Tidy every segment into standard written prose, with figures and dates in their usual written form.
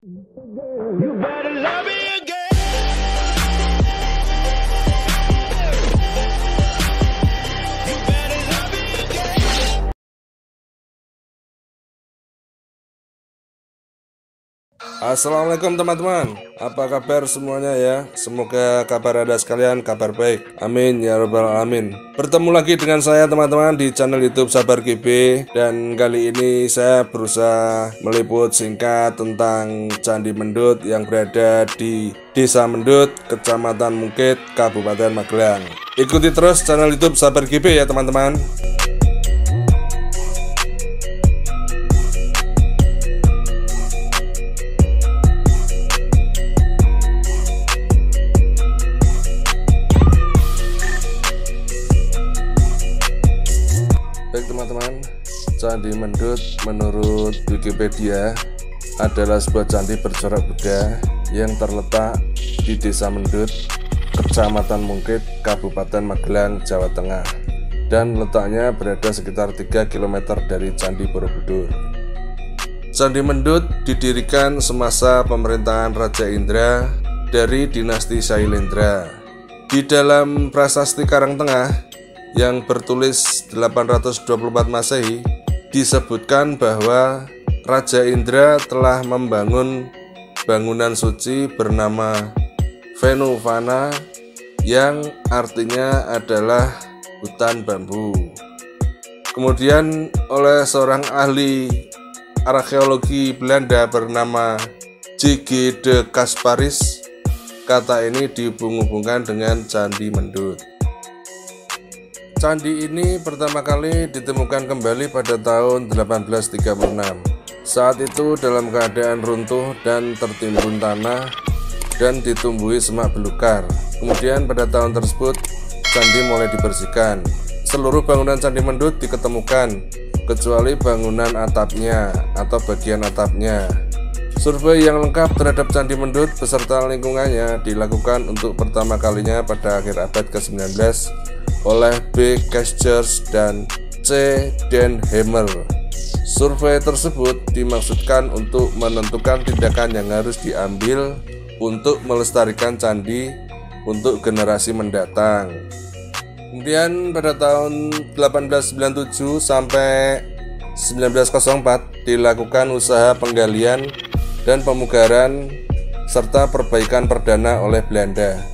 You better love me again. You better love me again. Assalamualaikum teman-teman, apa kabar semuanya ya? Semoga kabar Anda sekalian kabar baik. Amin ya rabbal alamin. Bertemu lagi dengan saya teman-teman di channel YouTube Sabar GB. Dan kali ini saya berusaha meliput singkat tentang Candi Mendut yang berada di Desa Mendut, Kecamatan Mungkit, Kabupaten Magelang. Ikuti terus channel YouTube Sabar GB ya teman-teman. Baik teman-teman, Candi Mendut menurut Wikipedia adalah sebuah candi bercorak Buddha yang terletak di Desa Mendut, Kecamatan Mungkit, Kabupaten Magelang, Jawa Tengah, dan letaknya berada sekitar 3 km dari Candi Borobudur. Candi Mendut didirikan semasa pemerintahan Raja Indra dari dinasti Sailendra. Di dalam Prasasti Karangtengah yang bertulis 824 Masehi disebutkan bahwa Raja Indra telah membangun bangunan suci bernama Venuvana yang artinya adalah hutan bambu. Kemudian oleh seorang ahli arkeologi Belanda bernama J.G. de Kasparis, kata ini dihubung-hubungkan dengan Candi Mendut. Candi ini pertama kali ditemukan kembali pada tahun 1836. Saat itu dalam keadaan runtuh dan tertimbun tanah dan ditumbuhi semak belukar. Kemudian pada tahun tersebut candi mulai dibersihkan. Seluruh bangunan Candi Mendut diketemukan kecuali bangunan atapnya atau bagian atapnya. Survei yang lengkap terhadap Candi Mendut beserta lingkungannya dilakukan untuk pertama kalinya pada akhir abad ke-19 oleh B. Kesters dan C. Denheimer. Survei tersebut dimaksudkan untuk menentukan tindakan yang harus diambil untuk melestarikan candi untuk generasi mendatang. Kemudian pada tahun 1897 sampai 1904 dilakukan usaha penggalian dan pemugaran serta perbaikan perdana oleh Belanda.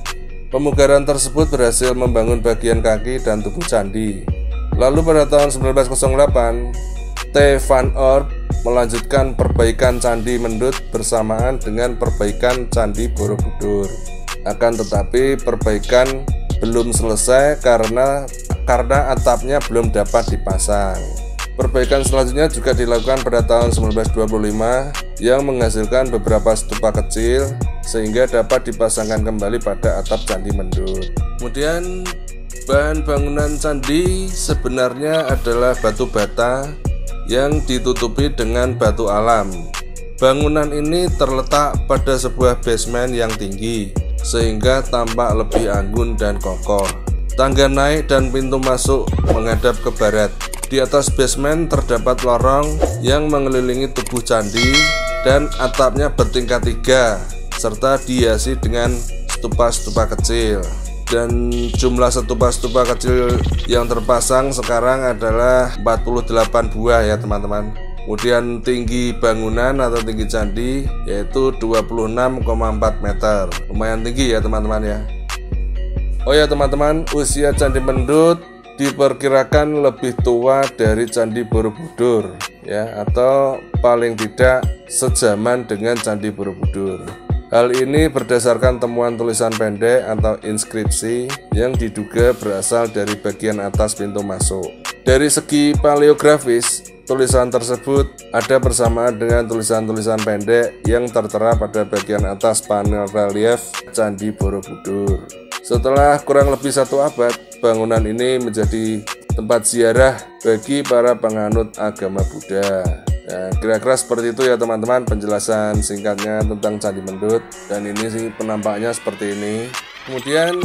Pemugaran tersebut berhasil membangun bagian kaki dan tubuh candi. Lalu pada tahun 1908, T. van Orp melanjutkan perbaikan Candi Mendut bersamaan dengan perbaikan Candi Borobudur. Akan tetapi perbaikan belum selesai karena atapnya belum dapat dipasang. Perbaikan selanjutnya juga dilakukan pada tahun 1925 yang menghasilkan beberapa stupa kecil sehingga dapat dipasangkan kembali pada atap Candi Mendut. Kemudian bahan bangunan candi sebenarnya adalah batu bata yang ditutupi dengan batu alam. Bangunan ini terletak pada sebuah basement yang tinggi sehingga tampak lebih anggun dan kokoh. Tangga naik dan pintu masuk menghadap ke barat. Di atas basement terdapat lorong yang mengelilingi tubuh candi dan atapnya bertingkat 3 serta dihiasi dengan stupa-stupa kecil. Dan jumlah stupa-stupa kecil yang terpasang sekarang adalah 48 buah ya teman-teman. Kemudian tinggi bangunan atau tinggi candi yaitu 26,4 meter. Lumayan tinggi ya teman-teman ya. Oh ya teman-teman, usia Candi Mendut diperkirakan lebih tua dari Candi Borobudur ya, atau paling tidak sejaman dengan Candi Borobudur. Hal ini berdasarkan temuan tulisan pendek atau inskripsi yang diduga berasal dari bagian atas pintu masuk. Dari segi paleografis, tulisan tersebut ada bersamaan dengan tulisan-tulisan pendek yang tertera pada bagian atas panel relief Candi Borobudur. Setelah kurang lebih 1 abad, bangunan ini menjadi tempat ziarah bagi para penganut agama Buddha. Ya, kira-kira seperti itu ya teman-teman penjelasan singkatnya tentang Candi Mendut. Dan ini sih penampaknya seperti ini. Kemudian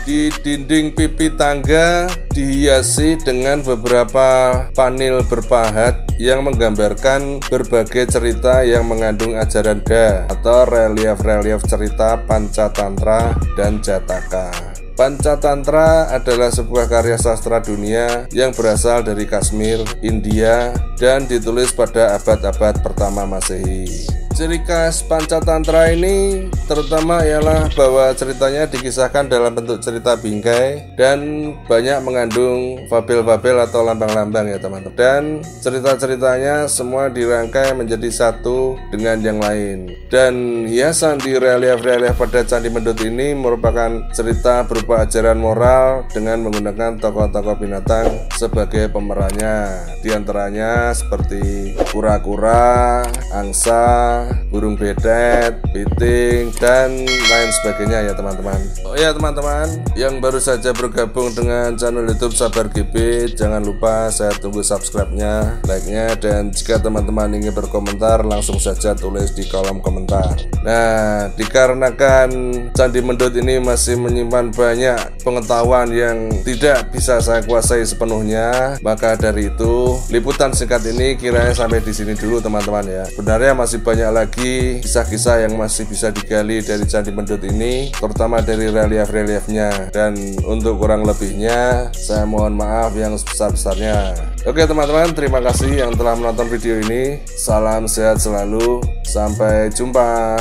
di dinding pipi tangga dihiasi dengan beberapa panel berpahat yang menggambarkan berbagai cerita yang mengandung ajaran Buddha atau relief-relief cerita Pancatantra dan Jataka. Pancatantra adalah sebuah karya sastra dunia yang berasal dari Kashmir, India, dan ditulis pada abad-abad pertama Masehi. Ciri khas Pancatantra ini terutama ialah bahwa ceritanya dikisahkan dalam bentuk cerita bingkai dan banyak mengandung fabel-fabel atau lambang-lambang ya teman-teman. Dan cerita-ceritanya semua dirangkai menjadi satu dengan yang lain. Dan hiasan di relief-relief pada Candi Mendut ini merupakan cerita berupa ajaran moral dengan menggunakan tokoh-tokoh binatang sebagai pemerannya. Di antaranya seperti kura-kura, angsa, burung bedet, piting, dan lain sebagainya ya teman-teman. Oh ya teman-teman, yang baru saja bergabung dengan channel YouTube Sabar GB, jangan lupa saya tunggu subscribe-nya, like-nya, dan jika teman-teman ingin berkomentar langsung saja tulis di kolom komentar. Nah, dikarenakan Candi Mendut ini masih menyimpan banyak pengetahuan yang tidak bisa saya kuasai sepenuhnya, maka dari itu liputan singkat ini kiranya sampai di sini dulu teman-teman ya. Sebenarnya masih banyak lagi kisah-kisah yang masih bisa digali dari Candi Mendut ini, terutama dari relief-reliefnya, dan untuk kurang lebihnya saya mohon maaf yang sebesar-besarnya. Oke teman-teman, terima kasih yang telah menonton video ini. Salam sehat selalu, sampai jumpa.